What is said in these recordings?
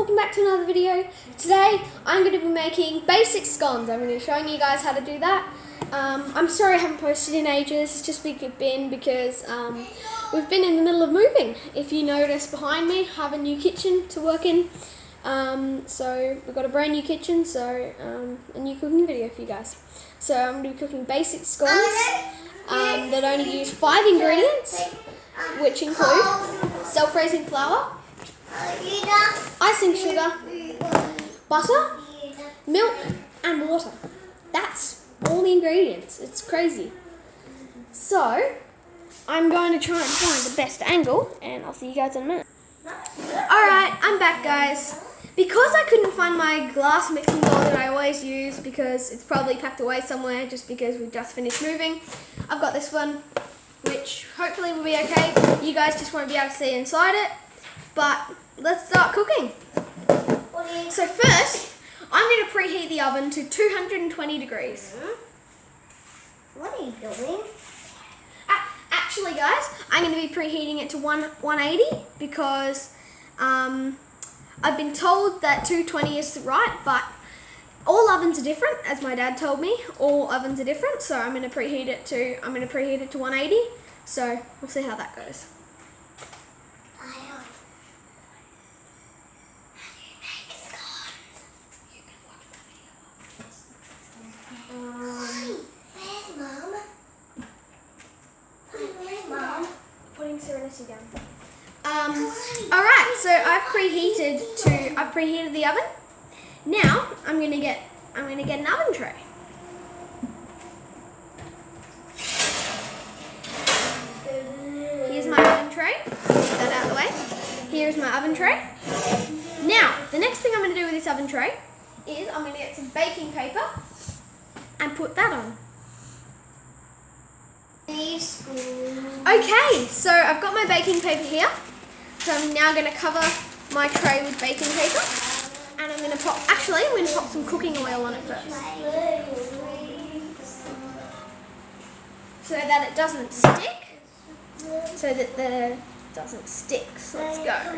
welcome back to another video. Today I'm going to be making basic scones. I'm going to be showing you guys how to do that. I'm sorry I haven't posted in ages. It's just been because we've been in the middle of moving. If you notice behind me, I have a new kitchen to work in. So we've got a brand new kitchen, so a new cooking video for you guys. So I'm going to be cooking basic scones that only use 5 ingredients, which include self-raising flour, icing sugar, butter, milk and water. That's all the ingredients. It's crazy. So I'm going to try and find the best angle and I'll see you guys in a minute. Alright, I'm back, guys. Because I couldn't find my glass mixing bowl that I always use because it's probably packed away somewhere just because we've just finished moving, I've got this one, which hopefully will be okay. You guys just won't be able to see inside it. But let's start cooking. So first, I'm going to preheat the oven to 220 degrees. What are you doing? Actually, guys, I'm going to be preheating it to 180 because I've been told that 220 is right, but all ovens are different, as my dad told me. All ovens are different, so I'm going to preheat it to 180. So we'll see how that goes. Putting Serenity down. Alright, so I've preheated the oven. Now I'm gonna get an oven tray. Here's my oven tray. Get that out of the way. Here's my oven tray. Now, the next thing I'm gonna do with this oven tray is I'm gonna get some baking paper and put that on. Okay, so I've got my baking paper here. So I'm now going to cover my tray with baking paper. And I'm going to pop some cooking oil on it first. So that it doesn't stick. So let's go. Yeah,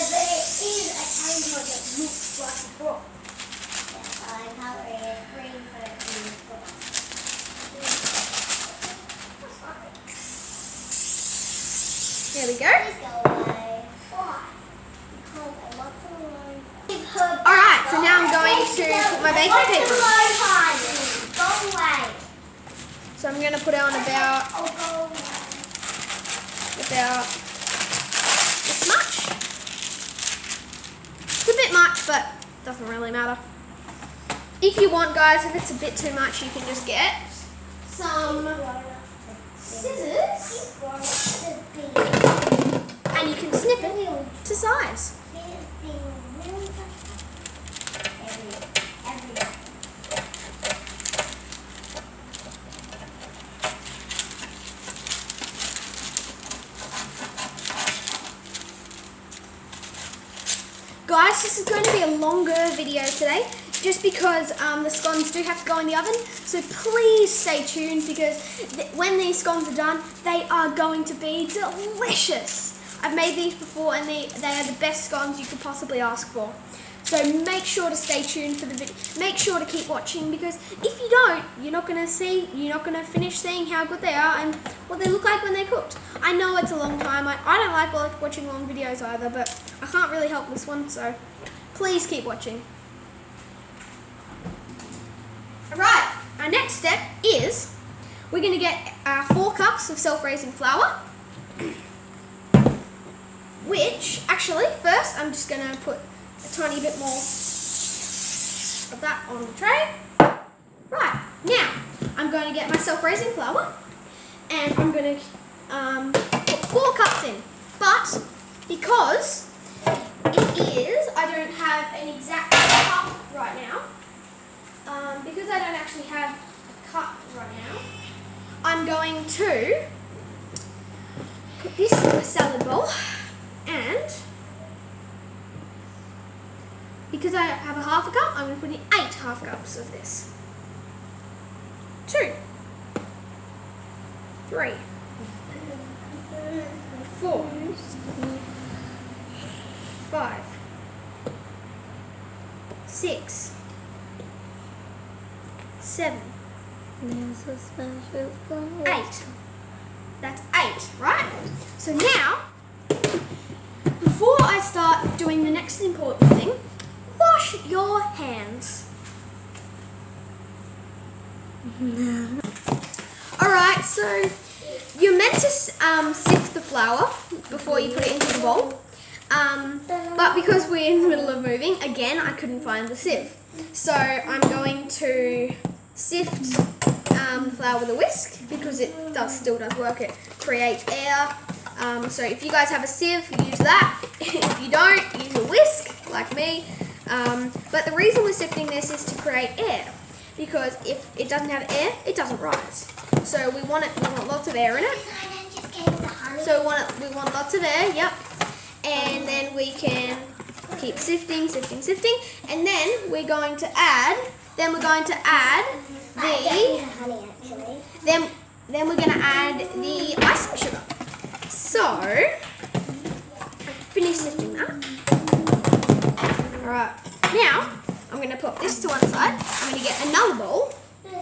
but it is a kind of that looks like a frog. There we go. Alright, so now I'm going to put my baking paper on. So I'm going to put it on about this much. It's a bit much, but it doesn't really matter. If you want, guys, if it's a bit too much, you can just get some scissors and you can snip it to size. Guys, this is going to be a longer video today, just because the scones do have to go in the oven, so please stay tuned because when these scones are done, they are going to be delicious. I've made these before and they are the best scones you could possibly ask for. So make sure to stay tuned for the video. Make sure to keep watching because if you don't, you're not going to finish seeing how good they are and what they look like when they're cooked. I know it's a long time. I don't like watching long videos either, but I can't really help this one, so please keep watching. Alright, our next step is we're going to get 4 cups of self-raising flour, which, actually, first I'm just going to put a tiny bit more of that on the tray. Right, now I'm going to get my self-raising flour and I'm going to put 4 cups in, but because I don't have an exact cup right now, because I don't actually have a cup right now, I'm going to put this in a salad bowl, and because I have a half a cup, I'm going to put in 8 half cups of this. 2, 3, 4, 5, 6, 7, 8. That's 8, right? So now, before I start doing the next important thing, wash your hands. Alright, so you're meant to sift the flour before you put it into the bowl. But because we're in the middle of moving, again, I couldn't find the sieve. So I'm going to sift the flour with a whisk because it still does work. It creates air. So if you guys have a sieve, use that. If you don't, use a whisk, like me. But the reason we're sifting this is to create air, because if it doesn't have air, it doesn't rise. So we want lots of air in it. So we want lots of air, yep. And then we can keep sifting, and then we're going to add the icing sugar. So I finished sifting that. Alright, now I'm going to put this to one side. I'm going to get another bowl. And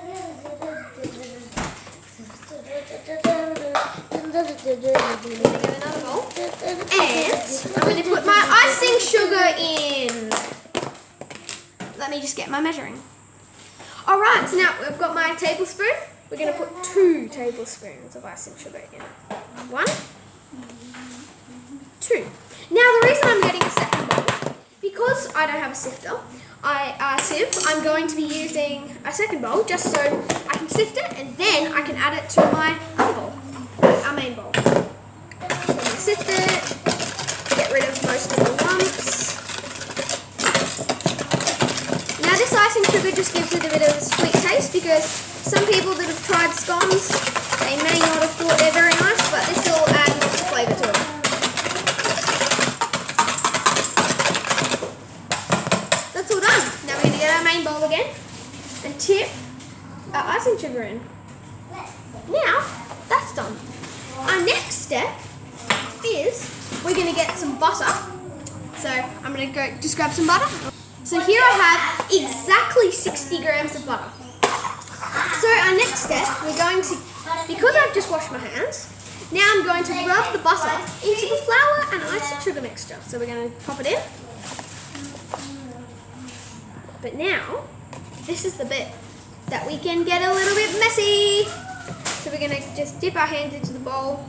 I'm going to put my icing sugar in. Let me just get my measuring. Alright, so now I've got my tablespoon. We're going to put 2 tablespoons of icing sugar in. 1, 2. Now the reason I'm getting a second bowl, because I don't have a sifter, I'm going to be using a second bowl just so I can sift it and then I can add it to my other bowl, our main bowl. So I'm going to sift it, get rid of most of the lumps. Now this icing sugar just gives it a bit of a sweet taste, because some people that have tried scones, they may not have thought they're very nice, but this will add lots of flavour to it. That's all done. Now we're going to get our main bowl again and tip our icing sugar in. Now that's done. Our next step is we're going to get some butter. So I'm going to go just grab some butter. So here I have exactly 60 grams of butter. So our next step, we're going to, because I've just washed my hands, now I'm going to rub the butter into the flour and icing sugar mixture. So we're going to pop it in. But now, this is the bit that we can get a little bit messy. So we're going to just dip our hands into the bowl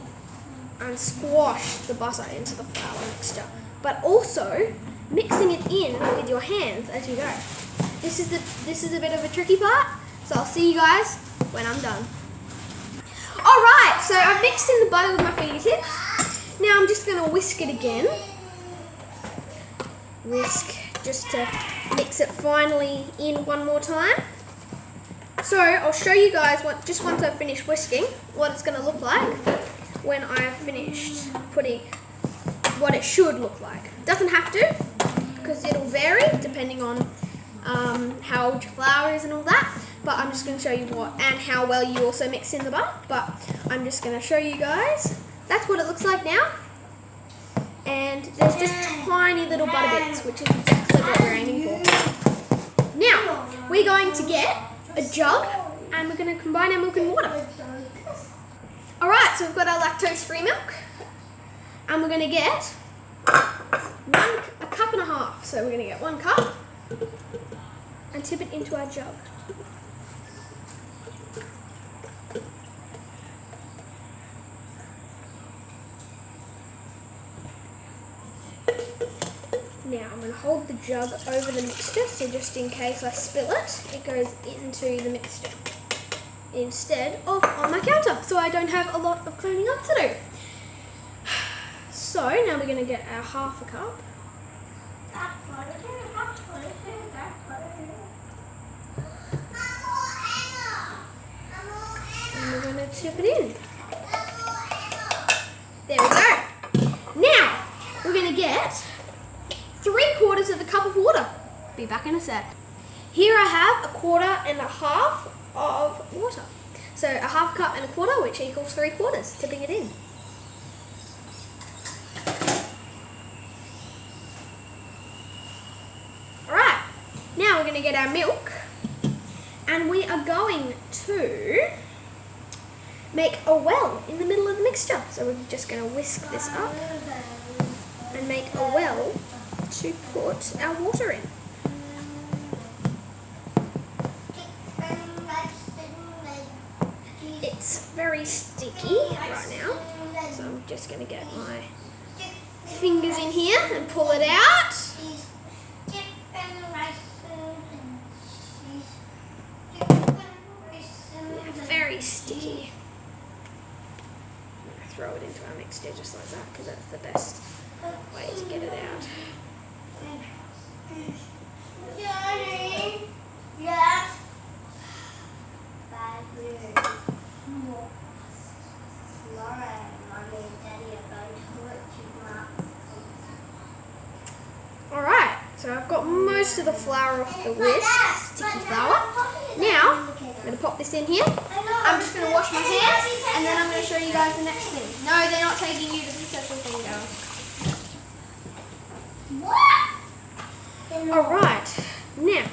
and squash the butter into the flour mixture. But also, mixing it in with your hands as you go. This is a bit of a tricky part, so I'll see you guys when I'm done. Alright, so I've mixed in the butter with my fingertips. Now I'm just going to whisk it again. Whisk just to mix it finally in one more time. So I'll show you guys just once I've finished whisking what it's going to look like when I've finished putting what it should look like. Doesn't have to, because it'll vary depending on how old your flour is and all that, but I'm just going to show you and how well you also mix in the butter. But I'm just going to show you guys. That's what it looks like now, and there's just tiny little butter bits, which is exactly what we're aiming for. Now we're going to get a jug and we're going to combine our milk and water. Alright, so we've got our lactose-free milk, and we're going to get a cup and a half. So we're going to get 1 cup and tip it into our jug. Now I'm going to hold the jug over the mixture, so just in case I spill it, it goes into the mixture instead of on my counter, so I don't have a lot of cleaning up to do. So now we're going to get our half a cup. And we're going to tip it in. There we go. Now we're going to get 3/4 of a cup of water. Be back in a sec. Here I have 1.25 cups of water. So 1/2 cup and 1/4, which equals 3/4, tipping it in. we're going to get our milk, and we are going to make a well in the middle of the mixture. So we're just going to whisk this up and make a well to put our water in. It's very sticky right now, so I'm just going to get my fingers in here and pull it out. Yeah, very sticky. I'm going to throw it into our mixture just like that because that's the best way to get it out. Johnny, yes. Alright, so I've got most of the flour off the whisk, sticky flour. Now, I'm going to pop this in here. I'm just going to wash my hands and then I'm going to show you guys the next thing. No, they're not taking you to the special thing, girl. Alright, now,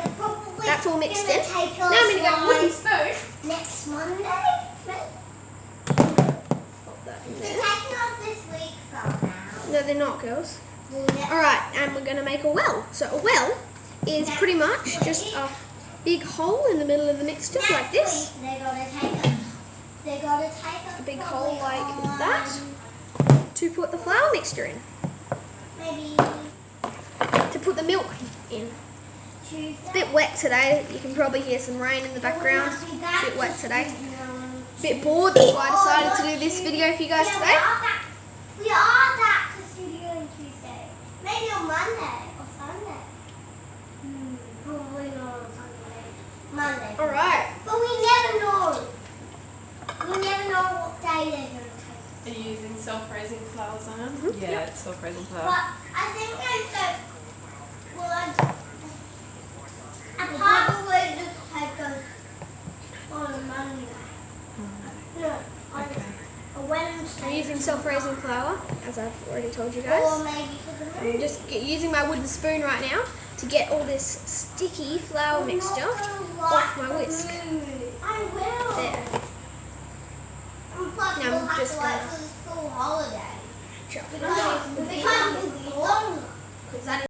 that's all mixed in. Now I'm going to get a wooden spoon. Next Monday? Pop that in They're there. taking off this week somehow. No, they're not, girls. Alright, and we're going to make a well. So a well is pretty much just a big hole in the middle of the mixture like this. They're gonna take A big hole like that to put the flour mixture in. Maybe To put the milk in. Tuesday. It's a bit wet today. You can probably hear some rain in the background. A bit wet today. A bit bored, that's why I decided to do this video for you guys today. We are back to studio on Tuesday. Maybe on Monday or Sunday. Probably not on Sunday. Monday. Alright. But we never know. We never know what day they're going to take. Are you using self-raising flour, Zion? Mm-hmm. Yeah, it's self-raising flour. But I think I probably just take us on a Monday. No, on Okay. a Wednesday. I'm using self-raising flour, as I've already told you guys. Or maybe for the I'm just using my wooden spoon right now to get all this sticky flour mixture off my whisk. I will. There. And plus Now we'll I'm have just to wait gonna for the school holiday. Chop it Because it's longer. because that is